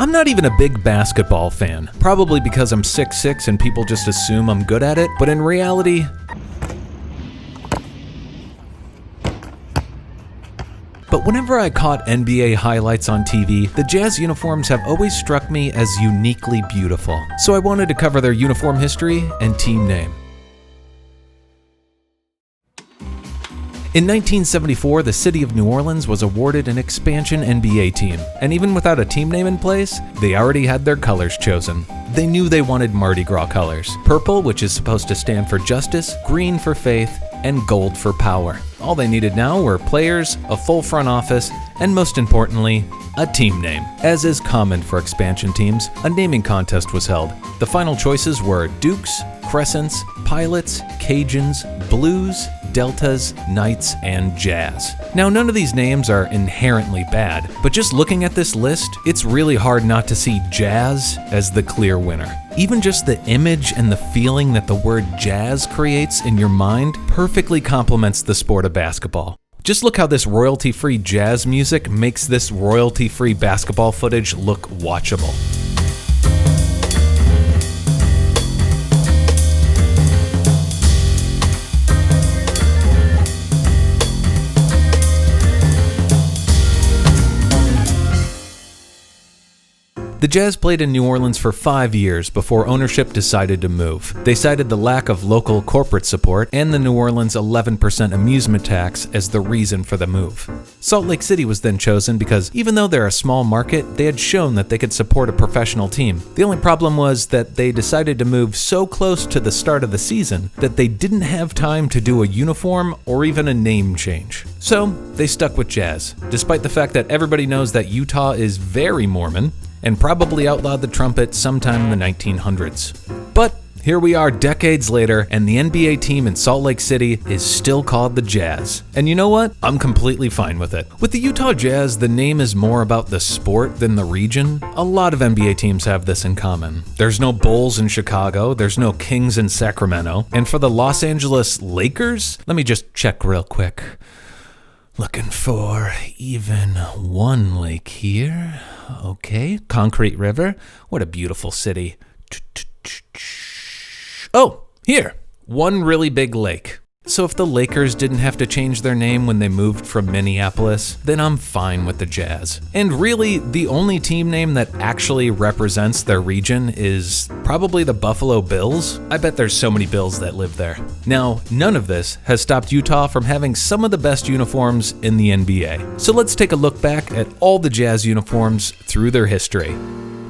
I'm not even a big basketball fan, probably because I'm 6'6" and people just assume I'm good at it, but in reality, but whenever I caught NBA highlights on TV, the Jazz uniforms have always struck me as uniquely beautiful. So I wanted to cover their uniform history and team name. In 1974, the city of New Orleans was awarded an expansion NBA team, and even without a team name in place, they already had their colors chosen. They knew they wanted Mardi Gras colors: purple, which is supposed to stand for justice, green for faith, and gold for power. All they needed now were players, a full front office, and most importantly, a team name. As is common for expansion teams, a naming contest was held. The final choices were Dukes, Crescents, Pilots, Cajuns, Blues, Deltas, Knights, and Jazz. Now, none of these names are inherently bad, but just looking at this list, it's really hard not to see Jazz as the clear winner. Even just the image and the feeling that the word jazz creates in your mind perfectly complements the sport of basketball. Just look how this royalty-free jazz music makes this royalty-free basketball footage look watchable. The Jazz played in New Orleans for 5 years before ownership decided to move. They cited the lack of local corporate support and the New Orleans 11% amusement tax as the reason for the move. Salt Lake City was then chosen because even though they're a small market, they had shown that they could support a professional team. The only problem was that they decided to move so close to the start of the season that they didn't have time to do a uniform or even a name change. So they stuck with Jazz, despite the fact that everybody knows that Utah is very Mormon and probably outlawed the trumpet sometime in the 1900s. But here we are decades later, and the NBA team in Salt Lake City is still called the Jazz. And you know what? I'm completely fine with it. With the Utah Jazz, the name is more about the sport than the region. A lot of NBA teams have this in common. There's no Bulls in Chicago, there's no Kings in Sacramento, and for the Los Angeles Lakers, let me just check real quick. Looking for even one lake here. Okay, Concrete River. What a beautiful city. Oh, here. One really big lake. So if the Lakers didn't have to change their name when they moved from Minneapolis, then I'm fine with the Jazz. And really, the only team name that actually represents their region is probably the Buffalo Bills. I bet there's so many Bills that live there. Now, none of this has stopped Utah from having some of the best uniforms in the NBA. So let's take a look back at all the Jazz uniforms through their history,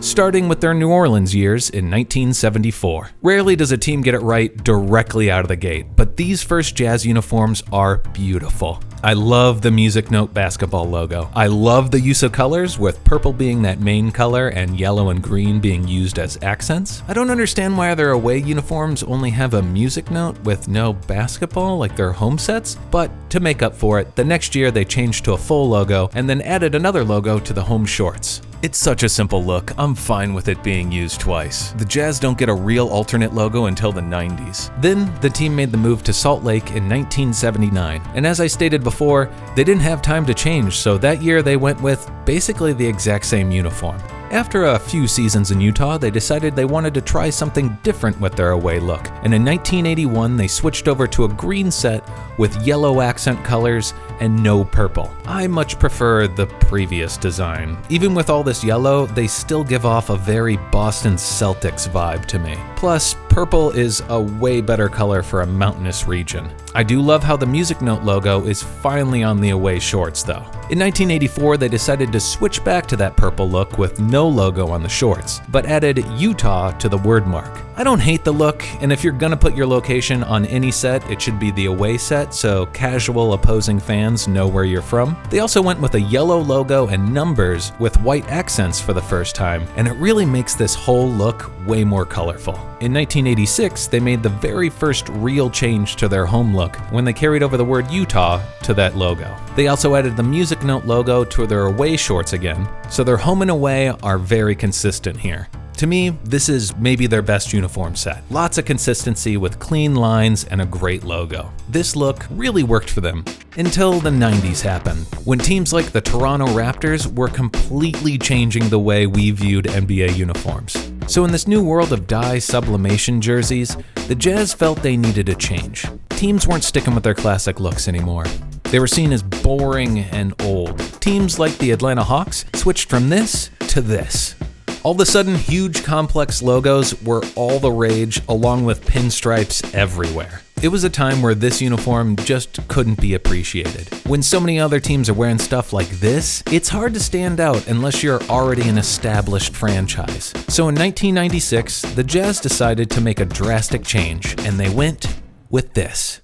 starting with their New Orleans years in 1974. Rarely does a team get it right directly out of the gate, but these first Jazz uniforms are beautiful. I love the Music Note basketball logo. I love the use of colors, with purple being that main color and yellow and green being used as accents. I don't understand why their away uniforms only have a Music Note with no basketball like their home sets, but to make up for it, the next year they changed to a full logo and then added another logo to the home shorts. It's such a simple look, I'm fine with it being used twice. The Jazz don't get a real alternate logo until the 90s. Then, the team made the move to Salt Lake in 1979, and as I stated before, they didn't have time to change, so that year they went with basically the exact same uniform. After a few seasons in Utah, they decided they wanted to try something different with their away look, and in 1981 they switched over to a green set with yellow accent colors and no purple. I much prefer the previous design. Even with all this yellow, they still give off a very Boston Celtics vibe to me. Plus, purple is a way better color for a mountainous region. I do love how the Music Note logo is finally on the away shorts though. In 1984, they decided to switch back to that purple look with no logo on the shorts, but added Utah to the word mark. I don't hate the look, and if you're gonna put your location on any set, it should be the away set so casual opposing fans know where you're from. They also went with a yellow logo and numbers with white accents for the first time, and it really makes this whole look way more colorful. In 1986, they made the very first real change to their home look when they carried over the word Utah to that logo. They also added the Music Note logo to their away shorts again, so their home and away are very consistent here. To me, this is maybe their best uniform set. Lots of consistency with clean lines and a great logo. This look really worked for them until the 90s happened, when teams like the Toronto Raptors were completely changing the way we viewed NBA uniforms. So in this new world of dye sublimation jerseys, the Jazz felt they needed a change. Teams weren't sticking with their classic looks anymore. They were seen as boring and old. Teams like the Atlanta Hawks switched from this to this. All of a sudden, huge complex logos were all the rage, along with pinstripes everywhere. It was a time where this uniform just couldn't be appreciated. When so many other teams are wearing stuff like this, it's hard to stand out unless you're already an established franchise. So in 1996, the Jazz decided to make a drastic change, and they went with this.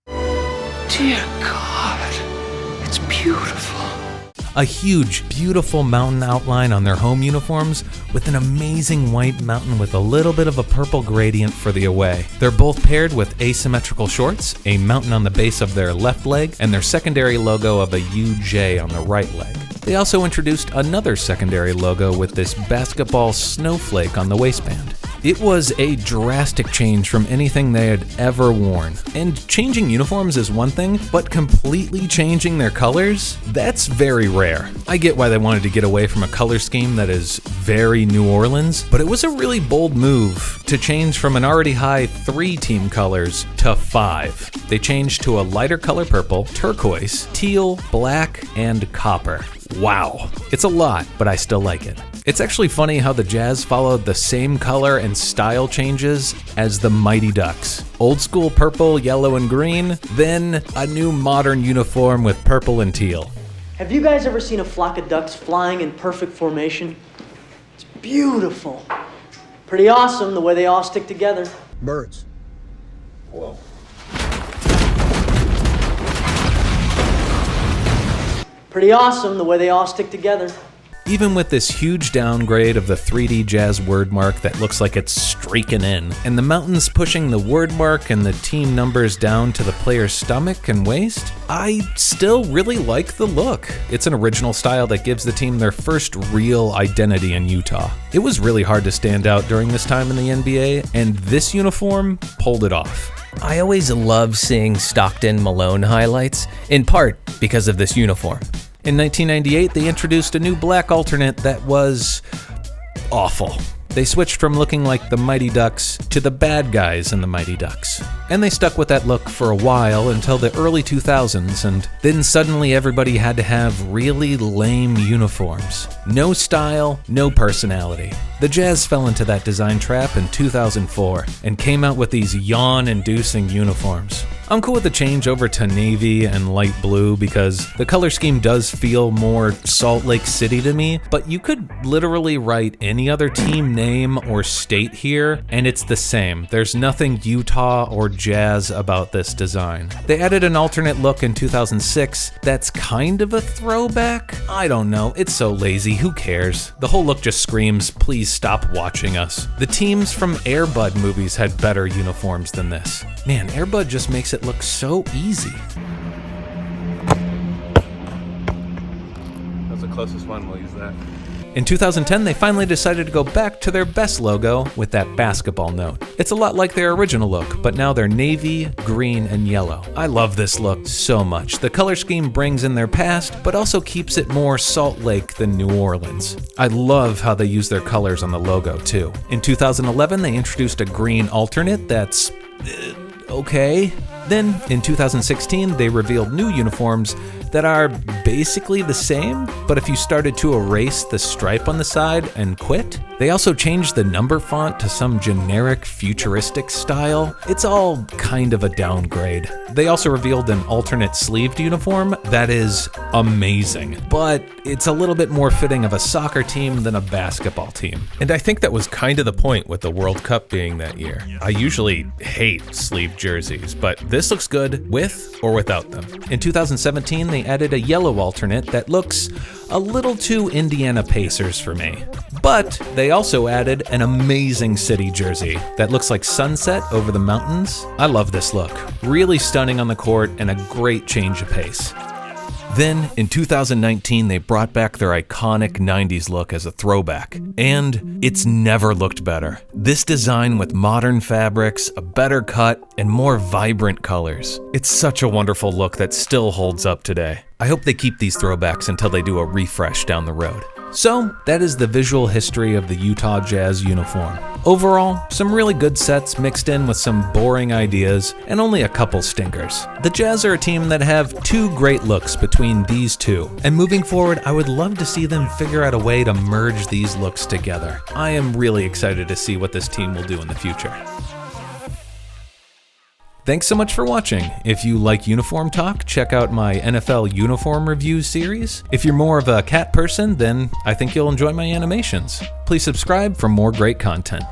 Dear God, it's beautiful. A huge, beautiful mountain outline on their home uniforms with an amazing white mountain with a little bit of a purple gradient for the away. They're both paired with asymmetrical shorts, a mountain on the base of their left leg, and their secondary logo of a UJ on the right leg. They also introduced another secondary logo with this basketball snowflake on the waistband. It was a drastic change from anything they had ever worn. And changing uniforms is one thing, but completely changing their colors? That's very rare. I get why they wanted to get away from a color scheme that is very New Orleans, but it was a really bold move to change from an already high 3 team colors to 5. They changed to a lighter color purple, turquoise, teal, black, and copper. Wow. It's a lot, but I still like it. It's actually funny how the Jazz followed the same color and style changes as the Mighty Ducks. Old school purple, yellow, and green, then a new modern uniform with purple and teal. Have you guys ever seen a flock of ducks flying in perfect formation? It's beautiful. Pretty awesome the way they all stick together. Birds. Whoa. Pretty awesome the way they all stick together. Even with this huge downgrade of the 3D Jazz word mark that looks like it's streaking in, and the mountains pushing the word mark and the team numbers down to the player's stomach and waist, I still really like the look. It's an original style that gives the team their first real identity in Utah. It was really hard to stand out during this time in the NBA, and this uniform pulled it off. I always love seeing Stockton Malone highlights, in part because of this uniform. In 1998, they introduced a new black alternate that was awful. They switched from looking like the Mighty Ducks to the bad guys in the Mighty Ducks. And they stuck with that look for a while until the early 2000s, and then suddenly everybody had to have really lame uniforms. No style, no personality. The Jazz fell into that design trap in 2004 and came out with these yawn-inducing uniforms. I'm cool with the change over to navy and light blue because the color scheme does feel more Salt Lake City to me, but you could literally write any other team name or state here and it's the same. There's nothing Utah or Jazz about this design. They added an alternate look in 2006 that's kind of a throwback. I don't know, it's so lazy, who cares? The whole look just screams, please stop watching us. The teams from Air Bud movies had better uniforms than this. Man, Air Bud just makes it look so easy. That's the closest one, we'll use that. In 2010, they finally decided to go back to their best logo with that basketball note. It's a lot like their original look, but now they're navy, green, and yellow. I love this look so much. The color scheme brings in their past, but also keeps it more Salt Lake than New Orleans. I love how they use their colors on the logo, too. In 2011, they introduced a green alternate that's okay. Then, in 2016, they revealed new uniforms that are basically the same, but if you started to erase the stripe on the side and quit. They also changed the number font to some generic futuristic style. It's all kind of a downgrade. They also revealed an alternate sleeved uniform that is amazing, but it's a little bit more fitting of a soccer team than a basketball team. And I think that was kind of the point with the World Cup being that year. I usually hate sleeved jerseys, but this looks good with or without them. In 2017, they added a yellow alternate that looks a little too Indiana Pacers for me. But they also added an amazing city jersey that looks like sunset over the mountains. I love this look. Really stunning on the court and a great change of pace. Then, in 2019, they brought back their iconic 90s look as a throwback, and it's never looked better. This design with modern fabrics, a better cut, and more vibrant colors. It's such a wonderful look that still holds up today. I hope they keep these throwbacks until they do a refresh down the road. So, that is the visual history of the Utah Jazz uniform. Overall, some really good sets mixed in with some boring ideas and only a couple stinkers. The Jazz are a team that have two great looks between these two, and moving forward, I would love to see them figure out a way to merge these looks together. I am really excited to see what this team will do in the future. Thanks so much for watching. If you like uniform talk, check out my NFL uniform review series. If you're more of a cat person, then I think you'll enjoy my animations. Please subscribe for more great content.